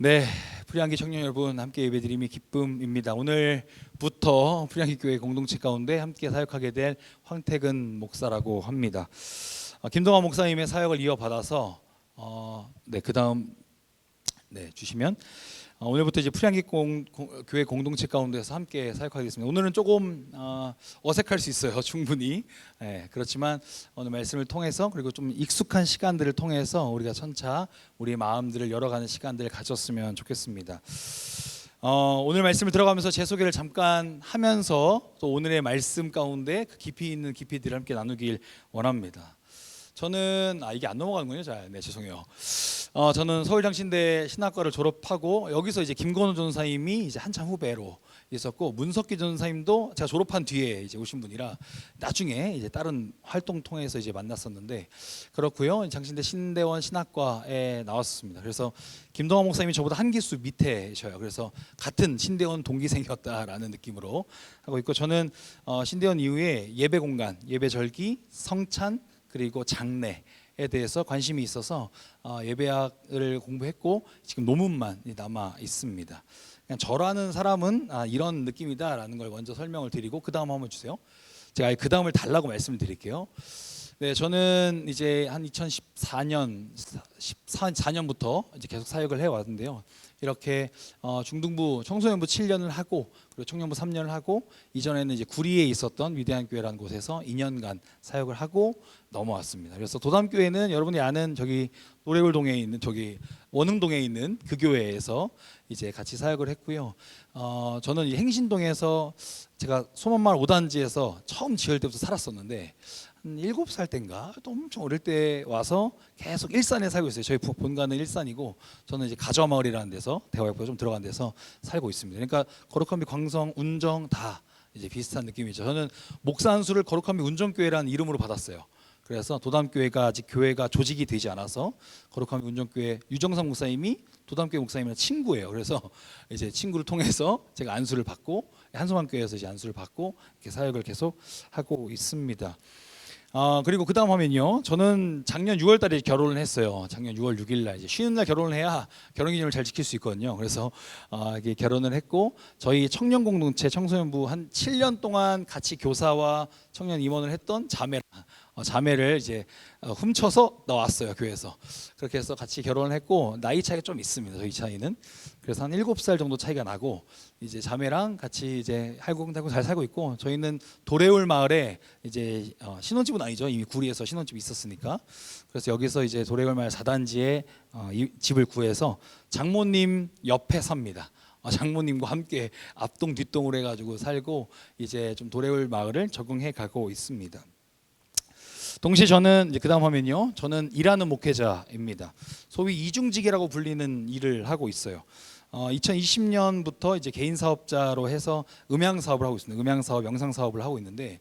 네, 프리한기 청년 여러분 함께 예배드림이 기쁨입니다. 오늘부터 프리한기 교회 공동체 가운데 함께 사역하게 될 황태근 목사라고 합니다. 김동환 목사님의 사역을 이어받아서 그다음 주시면 오늘부터 이제 프리한기 교회 공동체 가운데서 함께 사역하겠습니다. 오늘은 조금 어색할 수 있어요, 충분히. 그렇지만 오늘 말씀을 통해서 그리고 좀 익숙한 시간들을 통해서 우리가 천차 우리의 마음들을 열어가는 시간들을 가졌으면 좋겠습니다. 오늘 말씀을 들어가면서 제 소개를 잠깐 하면서 또 오늘의 말씀 가운데 그 깊이 있는 깊이들을 함께 나누길 원합니다. 저는 이게 안 넘어가는군요. 죄송해요. 저는 서울장신대 신학과를 졸업하고 여기서 이제 김건우 전사님이 이제 한참 후배로 있었고 문석기 전사님도 제가 졸업한 뒤에 이제 오신 분이라 나중에 이제 다른 활동 통해서 이제 만났었는데 그렇고요. 장신대 신대원 신학과에 나왔습니다. 그래서 김동환 목사님이 저보다 한 기수 밑에셔요. 그래서 같은 신대원 동기생이었다라는 느낌으로 하고 있고 저는 신대원 이후에 예배 공간, 예배 절기, 성찬 그리고 장례에 대해서 관심이 있어서 예배학을 공부했고 지금 논문만 남아 있습니다. 그냥 저라는 사람은 이런 느낌이다라는 걸 먼저 설명을 드리고 그 다음 한번 주세요. 제가 그 다음을 달라고 말씀을 드릴게요. 네, 저는 이제 한 2014년 14년부터 이제 계속 사역을 해왔는데요. 이렇게 중등부 청소년부 7년을 하고 그리고 청년부 3년을 하고 이전에는 이제 구리에 있었던 위대한 교회라는 곳에서 2년간 사역을 하고 넘어왔습니다. 그래서 도담교회는 여러분이 아는 저기 노래울동에 있는 저기 원흥동에 있는 그 교회에서 이제 같이 사역을 했고요. 저는 이 행신동에서 제가 소문마을 5단지에서 처음 지을 때부터 살았었는데 한 7살 때인가 또 엄청 어릴 때 와서 계속 일산에 살고 있어요. 저희 본가는 일산이고 저는 이제 가저마을이라는 데서 대화역보다 좀 들어간 데서 살고 있습니다. 그러니까 거룩함이 광성, 운정 다 이제 비슷한 느낌이죠. 저는 목사 안수를 거룩함이 운정교회라는 이름으로 받았어요. 그래서 도담교회가 아직 교회가 조직이 되지 않아서 거룩함이 운정교회 유정상 목사님이 도담교회 목사님이랑 친구예요. 그래서 이제 친구를 통해서 제가 안수를 받고 한소망교회에서 이제 안수를 받고 이렇게 사역을 계속 하고 있습니다. 그리고 그 다음 화면이요. 저는 작년 6월달에 결혼을 했어요. 작년 6월 6일날 이제 쉬는 날 결혼을 해야 결혼기념을 잘 지킬 수 있거든요. 그래서 이게 결혼을 했고 저희 청년 공동체 청소년부 한 7년 동안 같이 교사와 청년 임원을 했던 자매를 이제 훔쳐서 나왔어요, 교회에서. 그렇게 해서 같이 결혼을 했고 나이 차이가 좀 있습니다. 저희 차이는. 그래서 한 7살 정도 차이가 나고 이제 자매랑 같이 이제 할공하고 잘 살고 있고 저희는 도래울 마을에 이제 신혼집은 아니죠. 이미 구리에서 신혼집이 있었으니까. 그래서 여기서 이제 도래울 마을 4단지에 집을 구해서 장모님 옆에 삽니다. 장모님과 함께 앞동 뒷동으로 해가지고 살고 이제 좀 도래울 마을을 적응해 가고 있습니다. 동시에 저는 이제 그다음 화면이요. 저는 일하는 목회자입니다. 소위 이중직이라고 불리는 일을 하고 있어요. 2020년부터 이제 개인 사업자로 해서 음향 사업을 하고 있습니다. 음향 사업, 영상 사업을 하고 있는데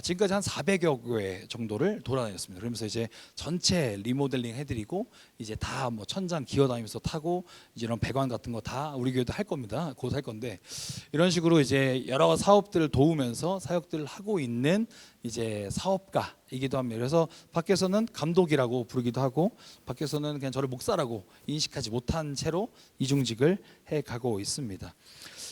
지금까지 한 400여 교회 정도를 돌아다녔습니다. 그러면서 이제 전체 리모델링 해드리고 이제 다 뭐 천장 기어다니면서 타고 이제 이런 배관 같은 거 다 우리 교회도 할 겁니다. 곧 할 건데 이런 식으로 이제 여러 사업들을 도우면서 사역들을 하고 있는 이제 사업가이기도 합니다. 그래서 밖에서는 감독이라고 부르기도 하고 밖에서는 그냥 저를 목사라고 인식하지 못한 채로 이중직을 해 가고 있습니다.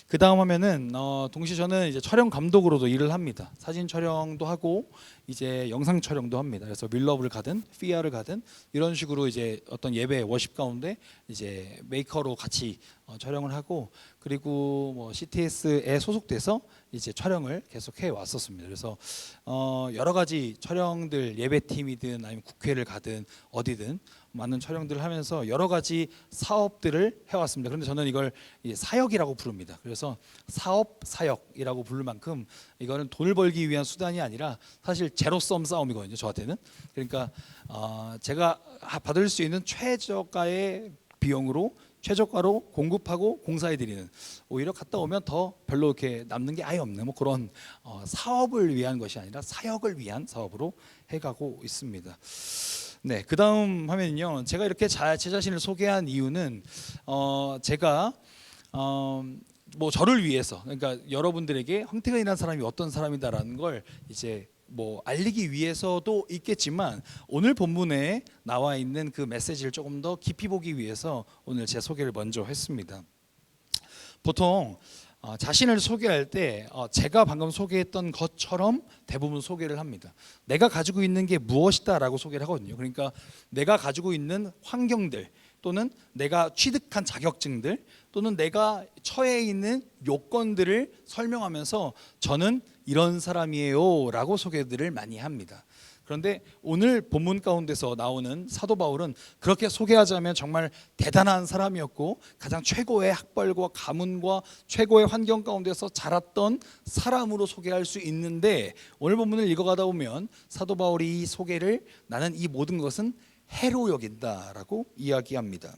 그 다음 하면은 동시에 저는 이제 촬영 감독으로도 일을 합니다. 사진 촬영도 하고 이제 영상 촬영도 합니다. 그래서 밀럽을 가든 피아를 가든 이런 식으로 이제 어떤 예배 워십 가운데 이제 메이커로 같이 촬영을 하고 그리고 뭐 CTS에 소속돼서 이제 촬영을 계속 해 왔었습니다. 그래서 여러 가지 촬영들 예배팀이든 아니면 국회를 가든 어디든 많은 촬영들을 하면서 여러 가지 사업들을 해왔습니다. 그런데 저는 이걸 사역이라고 부릅니다. 그래서 사업 사역이라고 부를 만큼 이거는 돈을 벌기 위한 수단이 아니라 사실 제로섬 싸움이거든요. 저한테는. 그러니까 제가 받을 수 있는 최저가의 비용으로 최저가로 공급하고 공사해드리는 오히려 갔다 오면 더 별로 이렇게 남는 게 아예 없는 뭐 그런 사업을 위한 것이 아니라 사역을 위한 사업으로 해가고 있습니다. 네, 그 다음 화면은요. 제가 이렇게 제 자신을 소개한 이유는 제가 뭐 저를 위해서 그러니까 여러분들에게 황태근이라는 사람이 어떤 사람이다라는 걸 이제 뭐 알리기 위해서도 있겠지만 오늘 본문에 나와 있는 그 메시지를 조금 더 깊이 보기 위해서 오늘 제 소개를 먼저 했습니다. 보통 자신을 소개할 때 제가 방금 소개했던 것처럼 대부분 소개를 합니다. 내가 가지고 있는 게 무엇이다라고 소개를 하거든요. 그러니까 내가 가지고 있는 환경들 또는 내가 취득한 자격증들 또는 내가 처해 있는 요건들을 설명하면서 저는 이런 사람이에요 라고 소개들을 많이 합니다. 그런데 오늘 본문 가운데서 나오는 사도 바울은 그렇게 소개하자면 정말 대단한 사람이었고 가장 최고의 학벌과 가문과 최고의 환경 가운데서 자랐던 사람으로 소개할 수 있는데 오늘 본문을 읽어가다 보면 사도 바울이 이 소개를 나는 이 모든 것은 해로 여긴다라고 이야기합니다.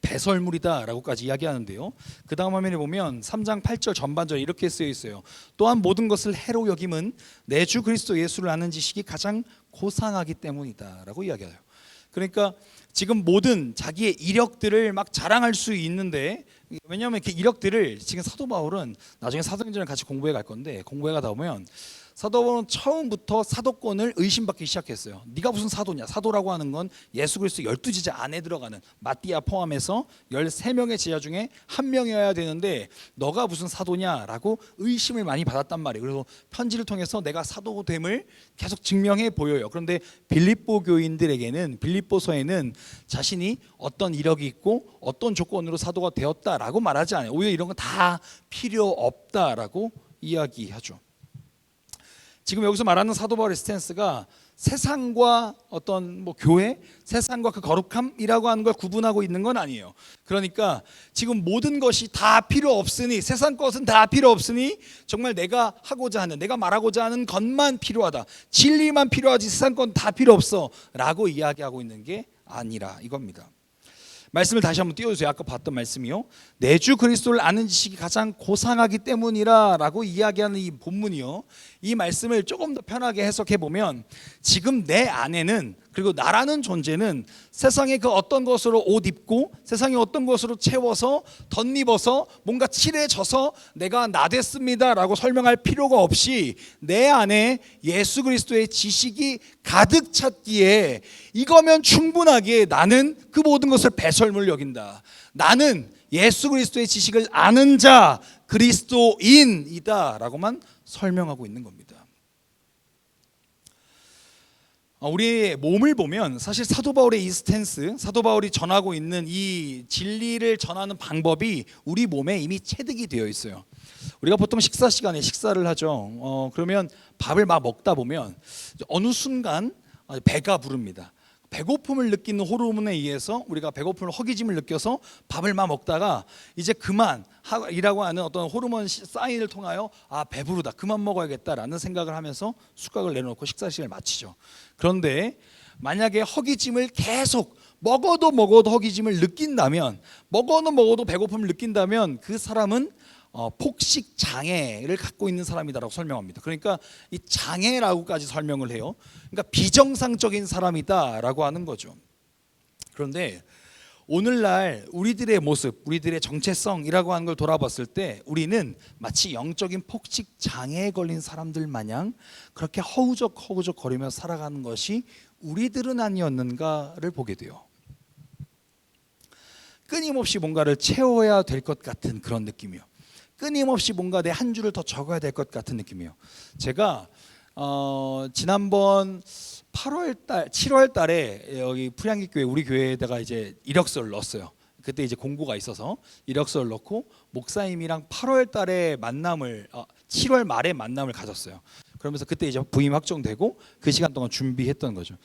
배설물이다라고까지 이야기하는데요. 그 다음 화면에 보면 3장 8절 전반절에 이렇게 쓰여 있어요. 또한 모든 것을 해로 여김은 내 주 그리스도 예수를 아는 지식이 가장 고상하기 때문이다라고 이야기해요. 그러니까 지금 모든 자기의 이력들을 막 자랑할 수 있는데 왜냐하면 그 이력들을 지금 사도 바울은 나중에 사도행전을 같이 공부해 갈 건데 공부해 가다 보면 사도 바울은 처음부터 사도권을 의심받기 시작했어요. 네가 무슨 사도냐? 사도라고 하는 건 예수 그리스도 12제자 안에 들어가는 마띠아 포함해서 13명의 제자 중에 한 명이어야 되는데 너가 무슨 사도냐라고 의심을 많이 받았단 말이에요. 그래서 편지를 통해서 내가 사도됨을 계속 증명해 보여요. 그런데 빌립보 교인들에게는 빌립보서에는 자신이 어떤 이력이 있고 어떤 조건으로 사도가 되었다라고 말하지 않아요. 오히려 이런 건 다 필요 없다라고 이야기하죠. 지금 여기서 말하는 사도 바울의 스탠스가 세상과 어떤 뭐 교회, 세상과 그 거룩함이라고 하는 걸 구분하고 있는 건 아니에요. 그러니까 지금 모든 것이 다 필요 없으니 세상 것은 다 필요 없으니 정말 내가 하고자 하는 내가 말하고자 하는 것만 필요하다. 진리만 필요하지 세상 건 다 필요 없어 라고 이야기하고 있는 게 아니라 이겁니다. 말씀을 다시 한번 띄워주세요. 아까 봤던 말씀이요. 내 주 그리스도를 아는 지식이 가장 고상하기 때문이라 라고 이야기하는 이 본문이요. 이 말씀을 조금 더 편하게 해석해 보면 지금 내 안에는 그리고 나라는 존재는 세상의 그 어떤 것으로 옷 입고 세상의 어떤 것으로 채워서 덧입어서 뭔가 칠해져서 내가 나 됐습니다 라고 설명할 필요가 없이 내 안에 예수 그리스도의 지식이 가득 찼기에 이거면 충분하게 나는 그 모든 것을 배설물 여긴다. 나는 예수 그리스도의 지식을 아는 자 그리스도인이다 라고만 설명하고 있는 겁니다. 우리의 몸을 보면 사실 사도 바울의 이 스탠스, 사도 바울이 전하고 있는 이 진리를 전하는 방법이 우리 몸에 이미 체득이 되어 있어요. 우리가 보통 식사 시간에 식사를 하죠. 그러면 밥을 막 먹다 보면 어느 순간 배가 부릅니다. 배고픔을 느끼는 호르몬에 의해서 우리가 배고픔을 허기짐을 느껴서 밥을 막 먹다가 이제 그만이라고 하는 어떤 호르몬 사인을 통하여 배부르다 그만 먹어야겠다라는 생각을 하면서 숟가락을 내려놓고 식사 시간을 마치죠. 그런데 만약에 허기짐을 계속 먹어도 허기짐을 느낀다면 먹어도 배고픔을 느낀다면 그 사람은 폭식 장애를 갖고 있는 사람이다라고 설명합니다. 그러니까 이 장애라고까지 설명을 해요. 그러니까 비정상적인 사람이다라고 하는 거죠. 그런데 오늘날 우리들의 모습, 우리들의 정체성이라고 하는 걸 돌아봤을 때 우리는 마치 영적인 폭식 장애에 걸린 사람들 마냥 그렇게 허우적 거리며 살아가는 것이 우리들은 아니었는가를 보게 돼요. 끊임없이 뭔가를 채워야 될 것 같은 그런 느낌이요. 끊임없이 뭔가 내 한 줄을 더 적어야 될 것 같은 느낌이에요. 제가 지난번 7월 달에 여기 프리한기 교회 우리 교회에다가 이제 이력서를 넣었어요. 그때 이제 공고가 있어서 이력서를 넣고 목사님이랑 8월 달에 7월 말에 만남을 가졌어요. 그러면서 그때 이제 부임 확정되고 그 시간 동안 준비했던 거죠.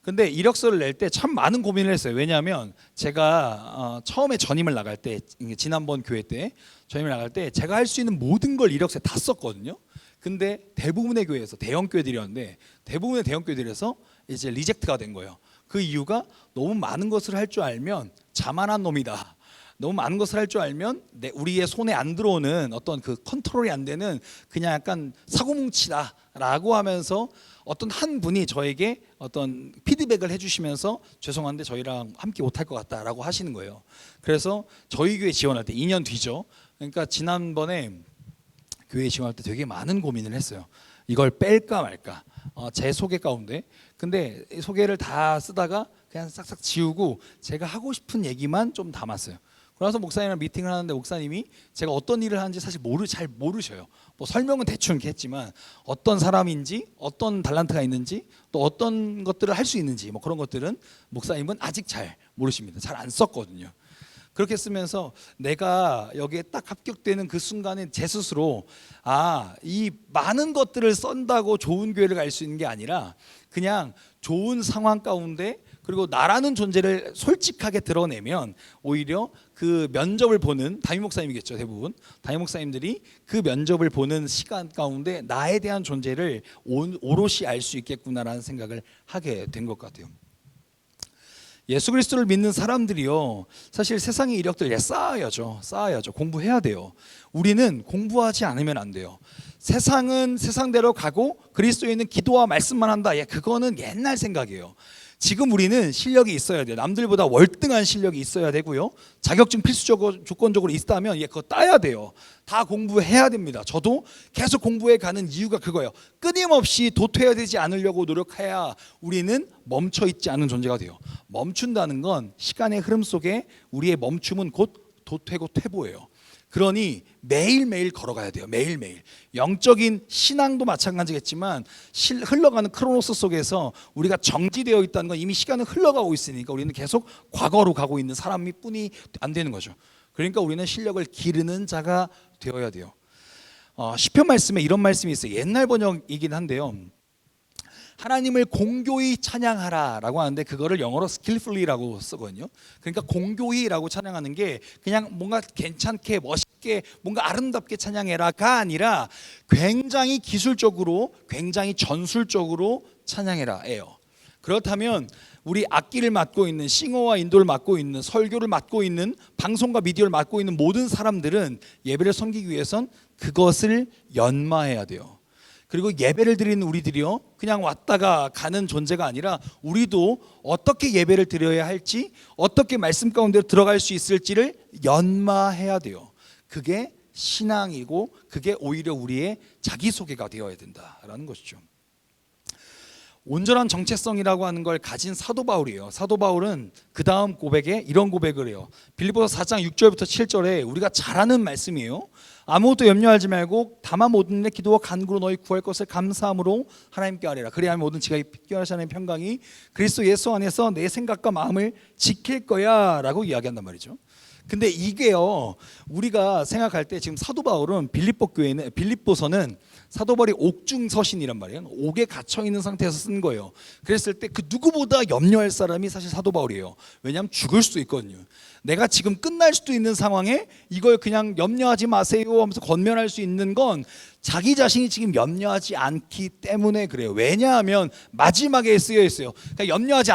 근데 이력서를 낼 때 참 많은 고민을 했어요. 왜냐하면 제가 처음에 전임을 나갈 때 지난번 교회 때 전임을 나갈 때 제가 할 수 있는 모든 걸 이력서에 다 썼거든요. 근데 대부분의 교회에서 대형 교회들이었는데 대부분의 대형 교회들에서 이제 리젝트가 된 거예요. 그 이유가 너무 많은 것을 할 줄 알면 자만한 놈이다. 너무 많은 것을 할 줄 알면 우리의 손에 안 들어오는 어떤 그 컨트롤이 안 되는 그냥 약간 사고뭉치다라고 하면서 어떤 한 분이 저에게 어떤 피드백을 해주시면서 죄송한데 저희랑 함께 못할 것 같다라고 하시는 거예요. 그래서 저희 교회 지원할 때 2년 뒤죠. 그러니까 지난번에 교회 지원할 때 되게 많은 고민을 했어요. 이걸 뺄까 말까. 제 소개 가운데. 근데 이 소개를 다 쓰다가 그냥 싹싹 지우고 제가 하고 싶은 얘기만 좀 담았어요. 그래서 목사님이랑 미팅을 하는데 목사님이 제가 어떤 일을 하는지 사실 잘 모르셔요. 뭐 설명은 대충 이렇게 했지만 어떤 사람인지, 어떤 달란트가 있는지, 또 어떤 것들을 할 수 있는지 뭐 그런 것들은 목사님은 아직 잘 모르십니다. 잘 안 썼거든요. 그렇게 쓰면서 내가 여기에 딱 합격되는 그 순간에 제 스스로 이 많은 것들을 썬다고 좋은 교회를 갈 수 있는 게 아니라 그냥 좋은 상황 가운데 그리고 나라는 존재를 솔직하게 드러내면 오히려 그 면접을 보는 담임 목사님이겠죠. 대부분 담임 목사님들이 그 면접을 보는 시간 가운데 나에 대한 존재를 오롯이 알 수 있겠구나라는 생각을 하게 된 것 같아요. 예수 그리스도를 믿는 사람들이요, 사실 세상의 이력들 쌓아야죠. 공부해야 돼요. 우리는 공부하지 않으면 안 돼요. 세상은 세상대로 가고 그리스도에 있는 기도와 말씀만 한다. 그거는 옛날 생각이에요. 지금 우리는 실력이 있어야 돼요. 남들보다 월등한 실력이 있어야 되고요. 자격증 필수적으로 조건적으로 있다면 그거 따야 돼요. 다 공부해야 됩니다. 저도 계속 공부해 가는 이유가 그거예요. 끊임없이 도태해야 되지 않으려고 노력해야 우리는 멈춰 있지 않은 존재가 돼요. 멈춘다는 건 시간의 흐름 속에 우리의 멈춤은 곧 도태고 퇴보예요. 그러니 매일매일 걸어가야 돼요. 매일매일. 영적인 신앙도 마찬가지겠지만 흘러가는 크로노스 속에서 우리가 정지되어 있다는 건 이미 시간은 흘러가고 있으니까 우리는 계속 과거로 가고 있는 사람이 뿐이 안 되는 거죠. 그러니까 우리는 실력을 기르는 자가 되어야 돼요. 시편 말씀에 이런 말씀이 있어요. 옛날 번역이긴 한데요. 하나님을 공교히 찬양하라라고 하는데 그거를 영어로 skillfully라고 쓰거든요. 그러니까 공교히라고 찬양하는 게 그냥 뭔가 괜찮게 멋있게 뭔가 아름답게 찬양해라가 아니라 굉장히 기술적으로 굉장히 전술적으로 찬양해라예요. 그렇다면 우리 악기를 맡고 있는 싱어와 인도를 맡고 있는 설교를 맡고 있는 방송과 미디어를 맡고 있는 모든 사람들은 예배를 섬기기 위해선 그것을 연마해야 돼요. 그리고 예배를 드리는 우리들이요, 그냥 왔다가 가는 존재가 아니라 우리도 어떻게 예배를 드려야 할지, 어떻게 말씀 가운데 들어갈 수 있을지를 연마해야 돼요. 그게 신앙이고 그게 오히려 우리의 자기소개가 되어야 된다라는 것이죠. 온전한 정체성이라고 하는 걸 가진 사도 바울이에요. 사도 바울은 그 다음 고백에 이런 고백을 해요. 빌립보서 4장 6절부터 7절에 우리가 잘 아는 말씀이에요. 아무것도 염려하지 말고 다만 모든 일 기도와 간구로 너희 구할 것을 감사함으로 하나님께 아뢰라. 그래야 모든 지가 필요하시는 평강이 그리스도 예수 안에서 내 생각과 마음을 지킬 거야 라고 이야기한단 말이죠. 근데 이게요, 우리가 생각할 때 지금 사도 바울은 빌립보서는 사도 바울이 옥중서신이란 말이에요. 옥에 갇혀 있는 상태에서 쓴 거예요. 그랬을 때 그 누구보다 염려할 사람이 사실 사도 바울이에요. 왜냐하면 죽을 수도 있거든요. 내가 지금 끝날 수도 있는 상황에 이걸 그냥 염려하지 마세요 하면서 권면할 수 있는 건 자기 자신이 지금 염려하지 않기 때문에 그래요. 왜냐하면 마지막에 쓰여 있어요. 그러니까 염려하지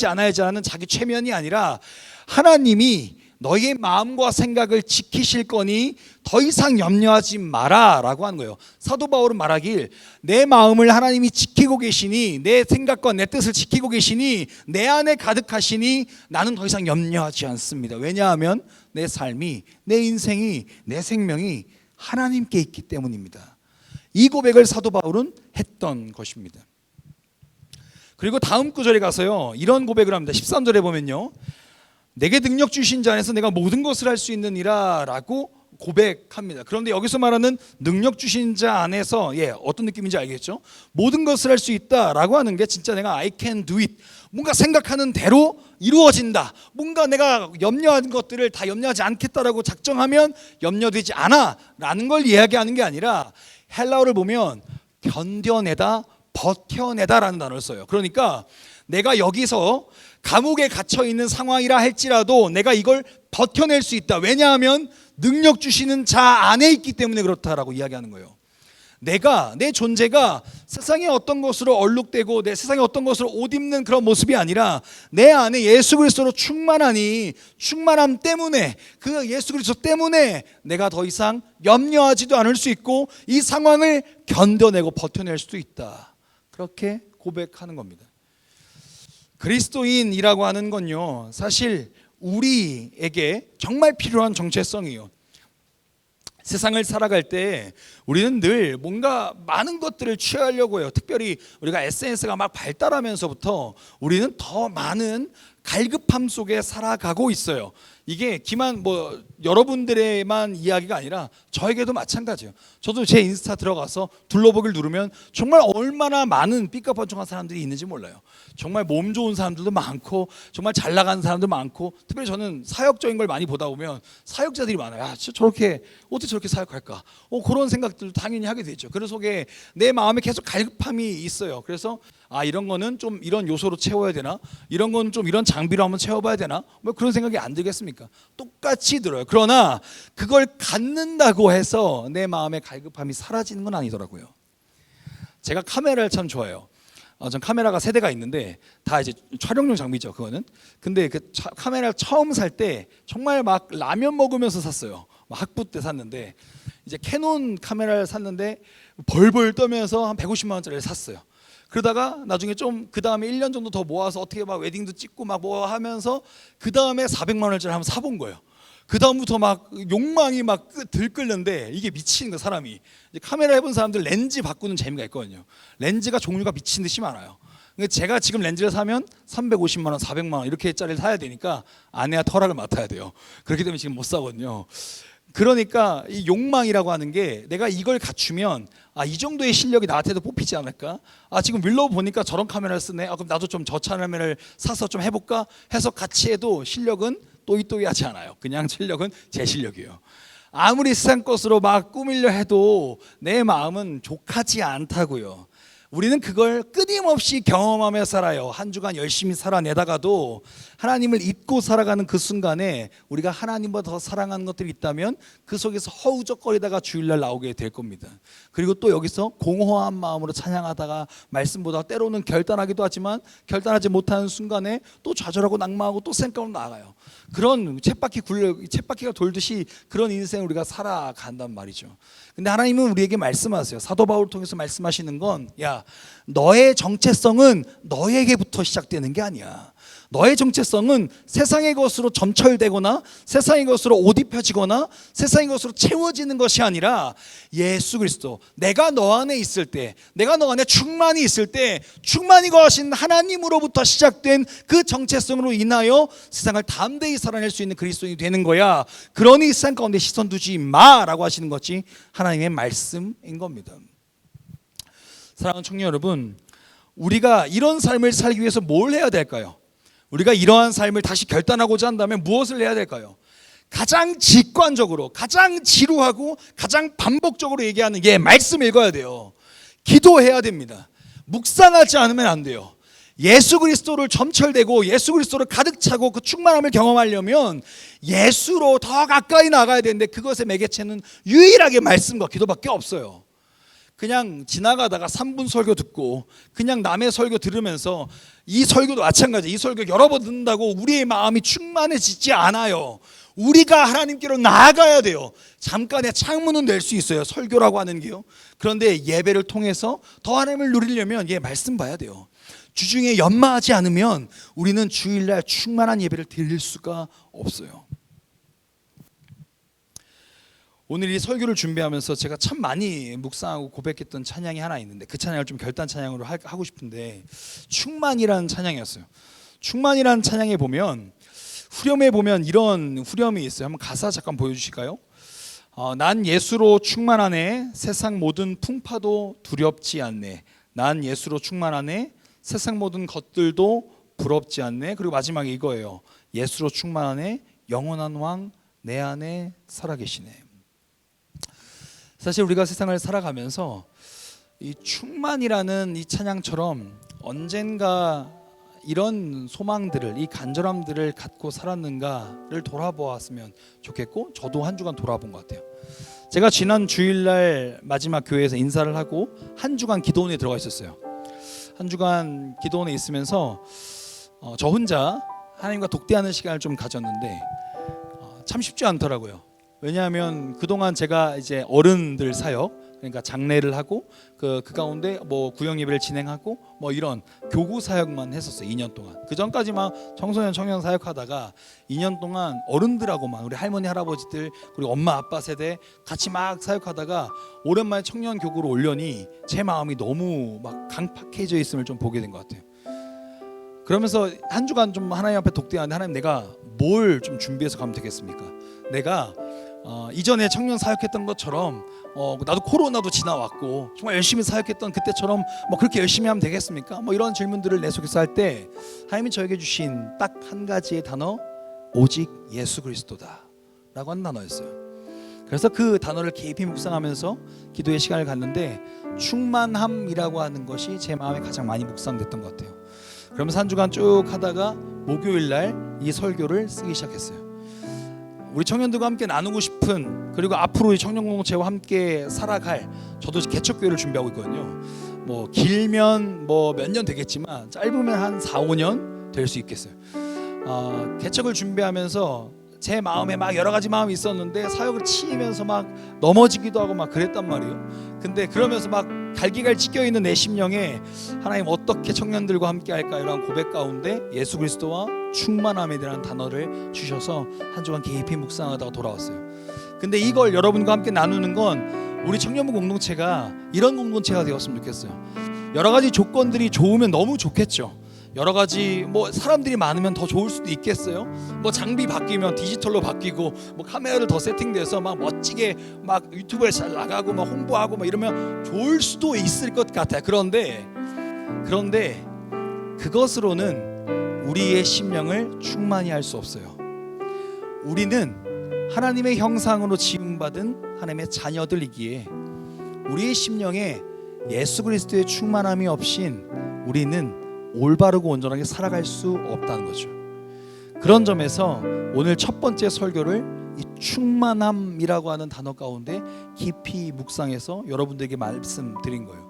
않아야지 하는 자기 최면이 아니라 하나님이 너희의 마음과 생각을 지키실 거니 더 이상 염려하지 마라 라고 하는 거예요. 사도 바울은 말하길 내 마음을 하나님이 지키고 계시니 내 생각과 내 뜻을 지키고 계시니 내 안에 가득하시니 나는 더 이상 염려하지 않습니다. 왜냐하면 내 삶이, 내 인생이, 내 생명이 하나님께 있기 때문입니다. 이 고백을 사도 바울은 했던 것입니다. 그리고 다음 구절에 가서요, 이런 고백을 합니다. 13절에 보면요, 내게 능력 주신 자 안에서 내가 모든 것을 할 수 있느니라 라고 고백합니다. 그런데 여기서 말하는 능력 주신 자 안에서 어떤 느낌인지 알겠죠? 모든 것을 할 수 있다라고 하는 게 진짜 내가 I can do it, 뭔가 생각하는 대로 이루어진다, 뭔가 내가 염려한 것들을 다 염려하지 않겠다라고 작정하면 염려되지 않아 라는 걸 이야기하는 게 아니라 헬라어를 보면 견뎌내다, 버텨내다라는 단어를 써요. 그러니까 내가 여기서 감옥에 갇혀 있는 상황이라 할지라도 내가 이걸 버텨낼 수 있다. 왜냐하면 능력 주시는 자 안에 있기 때문에 그렇다라고 이야기하는 거예요. 내 존재가 세상의 어떤 것으로 얼룩되고 내 세상의 어떤 것으로 옷 입는 그런 모습이 아니라 내 안에 예수 그리스도로 충만하니 충만함 때문에 그 예수 그리스도 때문에 내가 더 이상 염려하지도 않을 수 있고 이 상황을 견뎌내고 버텨낼 수도 있다. 그렇게 고백하는 겁니다. 그리스도인이라고 하는 건요, 사실 우리에게 정말 필요한 정체성이에요. 세상을 살아갈 때 우리는 늘 뭔가 많은 것들을 취하려고 해요. 특별히 우리가 SNS가 막 발달하면서부터 우리는 더 많은 갈급함 속에 살아가고 있어요. 이게 기만 여러분들의만 이야기가 아니라 저에게도 마찬가지예요. 저도 제 인스타 들어가서 둘러보기를 누르면 정말 얼마나 많은 삐까뻔쩍한 사람들이 있는지 몰라요. 정말 몸 좋은 사람들도 많고 정말 잘 나가는 사람도 많고, 특별히 저는 사역적인 걸 많이 보다 보면 사역자들이 많아요. 저렇게 어떻게 저렇게 사역할까? 그런 생각들도 당연히 하게 되죠. 그 속에 내 마음에 계속 갈급함이 있어요. 그래서 이런 거는 좀 이런 요소로 채워야 되나? 이런 건 좀 이런 장비로 한번 채워봐야 되나? 그런 생각이 안 들겠습니까? 똑같이 들어요. 그러나 그걸 갖는다고 해서 내 마음의 갈급함이 사라지는 건 아니더라고요. 제가 카메라를 참 좋아해요. 전 카메라가 세 대가 있는데 다 이제 촬영용 장비죠, 그거는. 근데 그 카메라 처음 살 때 정말 막 라면 먹으면서 샀어요. 학부 때 샀는데 이제 캐논 카메라를 샀는데 벌벌 떠면서 한 150만 원짜리를 샀어요. 그러다가 나중에 좀 그 다음에 1년 정도 더 모아서 어떻게 막 웨딩도 찍고 막 뭐 하면서 그 다음에 400만 원짜리 한번 사본 거예요. 그 다음부터 막 욕망이 막 들끓는데 이게 미치는 거 사람이. 이제 카메라 해본 사람들 렌즈 바꾸는 재미가 있거든요. 렌즈가 종류가 미친 듯이 많아요. 근데 제가 지금 렌즈를 사면 350만 원, 400만 원 이렇게 짜리를 사야 되니까 아내와 허락을 맡아야 돼요. 그렇기 때문에 지금 못 사거든요. 그러니까 이 욕망이라고 하는 게 내가 이걸 갖추면 이 정도의 실력이 나한테도 뽑히지 않을까? 지금 윌로우 보니까 저런 카메라를 쓰네. 그럼 나도 좀 저 카메라를 사서 좀 해볼까? 해서 같이 해도 실력은 또이또이하지 않아요. 그냥 실력은 제 실력이에요. 아무리 세상 것으로 막 꾸밀려 해도 내 마음은 족하지 않다고요. 우리는 그걸 끊임없이 경험하며 살아요. 한 주간 열심히 살아내다가도 하나님을 잊고 살아가는 그 순간에 우리가 하나님보다 더 사랑하는 것들이 있다면 그 속에서 허우적거리다가 주일날 나오게 될 겁니다. 그리고 또 여기서 공허한 마음으로 찬양하다가 말씀보다 때로는 결단하기도 하지만 결단하지 못하는 순간에 또 좌절하고 낙망하고 또 생각으로 나아가요. 그런 쳇바퀴가 돌듯이 그런 인생을 우리가 살아간단 말이죠. 근데 하나님은 우리에게 말씀하세요. 사도 바울을 통해서 말씀하시는 건 너의 정체성은 너에게부터 시작되는 게 아니야. 너의 정체성은 세상의 것으로 점철되거나 세상의 것으로 옷 입혀지거나 세상의 것으로 채워지는 것이 아니라 예수 그리스도, 내가 너 안에 있을 때, 내가 너 안에 충만히 있을 때 충만히 거하신 하나님으로부터 시작된 그 정체성으로 인하여 세상을 담대히 살아낼 수 있는 그리스도인이 되는 거야. 그러니 세상 가운데 시선 두지 마라고 하시는 것이 하나님의 말씀인 겁니다. 사랑하는 청년 여러분, 우리가 이런 삶을 살기 위해서 뭘 해야 될까요? 우리가 이러한 삶을 다시 결단하고자 한다면 무엇을 해야 될까요? 가장 직관적으로, 가장 지루하고 가장 반복적으로 얘기하는 게 말씀 읽어야 돼요. 기도해야 됩니다. 묵상하지 않으면 안 돼요. 예수 그리스도를 점철되고 예수 그리스도를 가득 차고 그 충만함을 경험하려면 예수로 더 가까이 나가야 되는데 그것의 매개체는 유일하게 말씀과 기도밖에 없어요. 그냥 지나가다가 3분 설교 듣고 그냥 남의 설교 들으면서, 이 설교도 마찬가지, 이 설교 여러 번 듣는다고 우리의 마음이 충만해지지 않아요. 우리가 하나님께로 나아가야 돼요. 잠깐의 창문은 낼 수 있어요, 설교라고 하는 게요. 그런데 예배를 통해서 더 하나님을 누리려면 말씀 봐야 돼요. 주중에 연마하지 않으면 우리는 주일날 충만한 예배를 드릴 수가 없어요. 오늘 이 설교를 준비하면서 제가 참 많이 묵상하고 고백했던 찬양이 하나 있는데 그 찬양을 좀 결단 찬양으로 하고 싶은데, 충만이라는 찬양이었어요. 충만이라는 찬양에 보면, 후렴에 보면 이런 후렴이 있어요. 한번 가사 잠깐 보여주실까요? 난 예수로 충만하네, 세상 모든 풍파도 두렵지 않네. 난 예수로 충만하네, 세상 모든 것들도 부럽지 않네. 그리고 마지막에 이거예요. 예수로 충만하네, 영원한 왕 내 안에 살아계시네. 사실 우리가 세상을 살아가면서 이 충만이라는 이 찬양처럼 언젠가 이런 소망들을, 이 간절함들을 갖고 살았는가를 돌아보았으면 좋겠고, 저도 한 주간 돌아본 것 같아요. 제가 지난 주일날 마지막 교회에서 인사를 하고 한 주간 기도원에 들어가 있었어요. 한 주간 기도원에 있으면서 저 혼자 하나님과 독대하는 시간을 좀 가졌는데 참 쉽지 않더라고요. 왜냐하면 그동안 제가 이제 어른들 사역, 그러니까 장례를 하고 그 가운데 뭐 구역 예배를 진행하고 뭐 이런 교구 사역만 했었어요. 2년 동안. 그 전까지 막 청소년 청년 사역하다가 2년 동안 어른들하고 막 우리 할머니 할아버지들 그리고 엄마 아빠 세대 같이 막 사역하다가 오랜만에 청년 교구로 올려니 제 마음이 너무 막 강팍해져 있음을 좀 보게 된 것 같아요. 그러면서 한 주간 좀 하나님 앞에 독대하는데, 하나님, 내가 뭘 좀 준비해서 가면 되겠습니까? 내가 이전에 청년 사역했던 것처럼 나도 코로나도 지나왔고 정말 열심히 사역했던 그때처럼 뭐 그렇게 열심히 하면 되겠습니까? 뭐 이런 질문들을 내 속에서 할 때 하나님이 저에게 주신 딱 한 가지의 단어, 오직 예수 그리스도다 라고 하는 단어였어요. 그래서 그 단어를 깊이 묵상하면서 기도의 시간을 갖는데 충만함이라고 하는 것이 제 마음에 가장 많이 묵상됐던 것 같아요. 그러면서 한 주간 쭉 하다가 목요일 날 이 설교를 쓰기 시작했어요. 우리 청년들과 함께 나누고 싶은, 그리고 앞으로 이 청년 공동체와 함께 살아갈, 저도 개척교회를 준비하고 있거든요. 뭐 길면 뭐 몇 년 되겠지만 짧으면 한 4, 5년 될 수 있겠어요. 개척을 준비하면서 제 마음에 막 여러 가지 마음이 있었는데 사역을 치면서 막 넘어지기도 하고 막 그랬단 말이에요. 근데 그러면서 막 갈기갈 찢겨 있는 내 심령에 하나님 어떻게 청년들과 함께 할까 이런 고백 가운데 예수 그리스도와 충만함에 대한 단어를 주셔서 한 주간 깊이 묵상하다가 돌아왔어요. 근데 이걸 여러분과 함께 나누는 건 우리 청년부 공동체가 이런 공동체가 되었으면 좋겠어요. 여러 가지 조건들이 좋으면 너무 좋겠죠. 여러 가지 뭐 사람들이 많으면 더 좋을 수도 있겠어요. 뭐 장비 바뀌면 디지털로 바뀌고 뭐 카메라를 더 세팅돼서 막 멋지게 막 유튜브에 잘 나가고 막 홍보하고 막 이러면 좋을 수도 있을 것 같아요. 그런데 그것으로는 우리의 심령을 충만히 할 수 없어요. 우리는 하나님의 형상으로 지음받은 하나님의 자녀들이기에 우리의 심령에 예수 그리스도의 충만함이 없인 우리는 올바르고 온전하게 살아갈 수 없다는 거죠. 그런 점에서 오늘 첫 번째 설교를 이 충만함이라고 하는 단어 가운데 깊이 묵상해서 여러분들에게 말씀드린 거예요.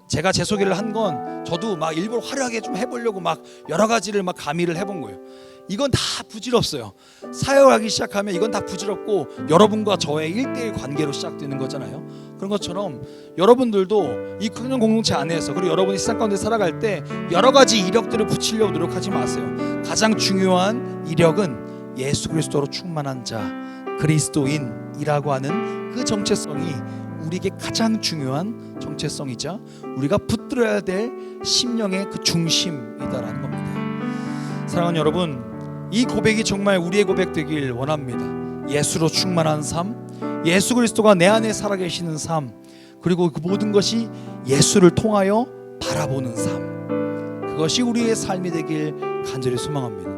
제가 제 소개를 한 건 저도 막 일부러 화려하게 좀 해보려고 막 여러 가지를 막 가미를 해본 거예요. 이건 다 부질없어요. 사역하기 시작하면 이건 다 부질없고 여러분과 저의 1대1 관계로 시작되는 거잖아요. 그런 것처럼 여러분들도 이 청년 공동체 안에서, 그리고 여러분이 세상 가운데 살아갈 때 여러 가지 이력들을 붙이려고 노력하지 마세요. 가장 중요한 이력은 예수 그리스도로 충만한 자, 그리스도인이라고 하는 그 정체성이 우리에게 가장 중요한 정체성이자 우리가 붙들어야 될 심령의 그 중심이다라는 겁니다. 사랑하는 여러분, 이 고백이 정말 우리의 고백 되길 원합니다. 예수로 충만한 삶, 예수 그리스도가 내 안에 살아계시는 삶, 그리고 그 모든 것이 예수를 통하여 바라보는 삶, 그것이 우리의 삶이 되길 간절히 소망합니다.